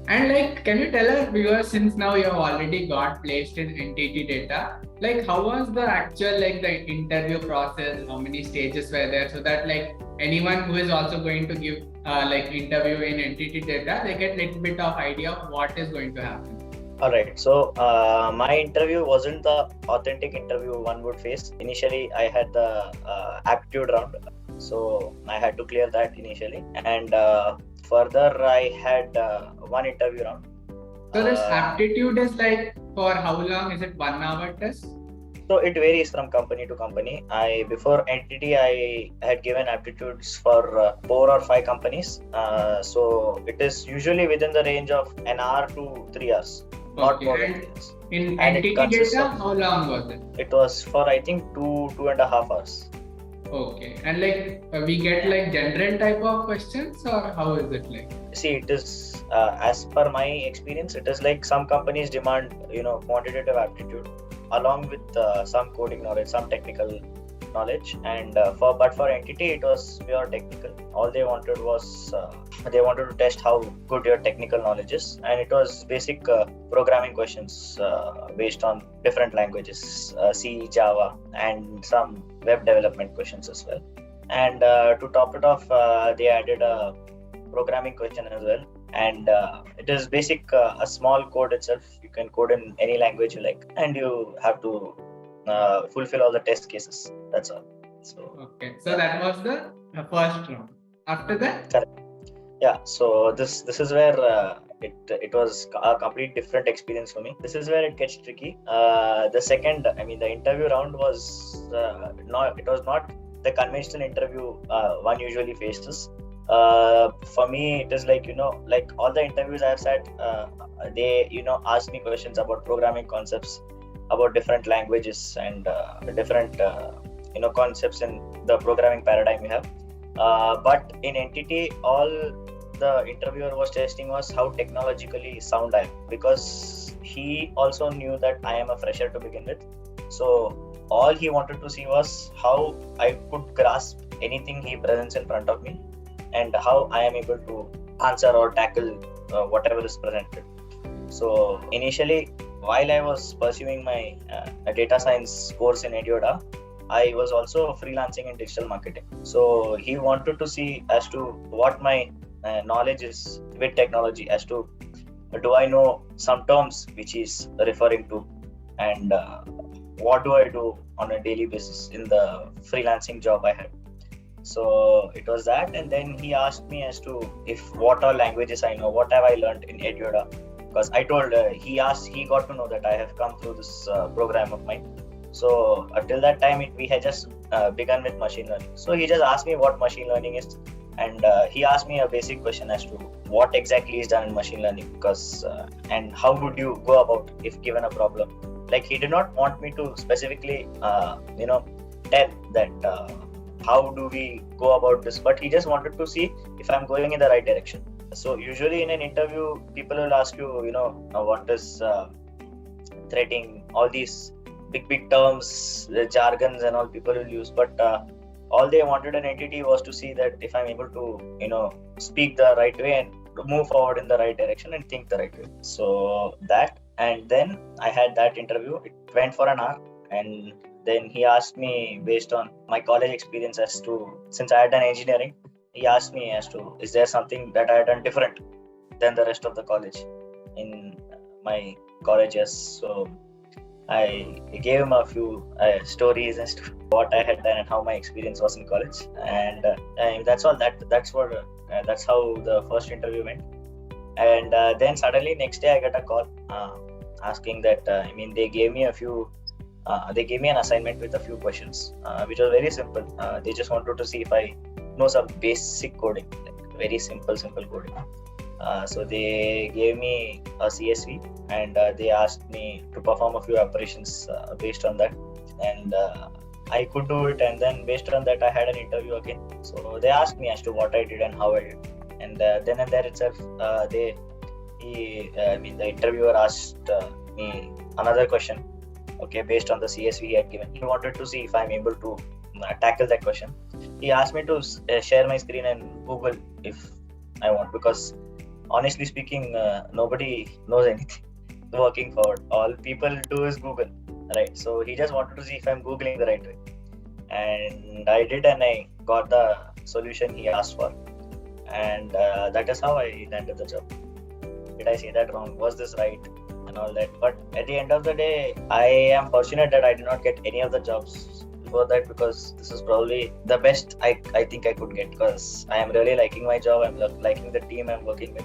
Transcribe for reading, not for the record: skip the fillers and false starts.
And like, can you tell us, viewers, since now you have already got placed in NTT Data, like how was the actual like the interview process? How many stages were there? So that like anyone who is also going to give like interview in NTT Data, they get little bit of idea of what is going to happen. All right. So my interview wasn't the authentic interview one would face. Initially, I had the aptitude round, so I had to clear that initially, and further I had one interview round. So this aptitude is like for how long? Is it 1 hour test? So it varies from company to company. Before NTT, I had given aptitudes for 4 or 5 companies. So it is usually within the range of an hour to 3 hours, not more than 3 hours. In And NTT Data, how long was it? It was for I think 2.5 hours. Okay, and like we get like general type of questions, or how is it like? See, it is as per my experience, it is like some companies demand quantitative aptitude along with some coding knowledge, some technical knowledge, and for NTT it was pure technical. All they wanted was they wanted to test how good your technical knowledge is, and it was basic programming questions based on different languages, C, Java, and some web development questions as well. And to top it off, they added a programming question as well, and it is basic, a small code itself. You can code in any language you like, and you have to fulfill all the test cases. That's all. So that was the first round. After that, correct. Yeah, so this is where it was a complete different experience for me. This is where it gets tricky. The interview round was not the conventional interview one usually faces. For me, it is like all the interviews I've sat, they ask me questions about programming concepts, about different languages, and different concepts in the programming paradigm we have. But in NTT, all the interviewer was testing was how technologically sound I am, because he also knew that I am a fresher to begin with. So all he wanted to see was how I could grasp anything he presents in front of me, and how I am able to answer or tackle whatever is presented. So initially, while I was pursuing my data science course in Edyoda, I was also freelancing in digital marketing. So he wanted to see as to what my knowledge is with technology, as to do I know some terms which he's referring to, and what do I do on a daily basis in the freelancing job I had. So it was that, and then he asked me as to if what all languages I know, what have I learned in Edyoda, because I told he got to know that I have come through this program of mine. So until that time, we had just begun with machine learning. So he just asked me what machine learning is, and he asked me a basic question as to what exactly is done in machine learning, because and how would you go about if given a problem. Like, he did not want me to specifically tell that how do we go about this, but he just wanted to see if I'm going in the right direction. So usually in an interview, people will ask you, what is threading, all these big terms, the jargons and all people will use, but all they wanted an NTT was to see that if I'm able to speak the right way and move forward in the right direction and think the right way. So that, and then I had that interview. It went for an hour, and then he asked me based on my college experience as to, since I had done engineering, he asked me as to is there something that I had done different than the rest of the college in my colleges. So I gave him a few stories as to what I had done and how my experience was in college, and that's all. That's how the first interview went. And then suddenly next day I got a call asking that they gave me an assignment with a few questions, which was very simple. They just wanted to see if I know some basic coding, like very simple coding. So they gave me a CSV, and they asked me to perform a few operations based on that, and I could do it. And then based on that, I had an interview again. So they asked me as to what I did and how I did, and then and there itself, the interviewer asked me another question. Okay, based on the CSV he had given, he wanted to see if I'm able to tackle that question. He asked me to share my screen and Google if I want, because honestly speaking, nobody knows anything working forward. All people do is Google, right? So he just wanted to see if I'm Googling the right way. And I did, and I got the solution he asked for. And that is how I landed the job. Did I say that wrong? Was this right? And all that. But at the end of the day, I am fortunate that I did not get any of the jobs before that, because this is probably the best I think I could get, because I am really liking my job. I'm liking the team I'm working with.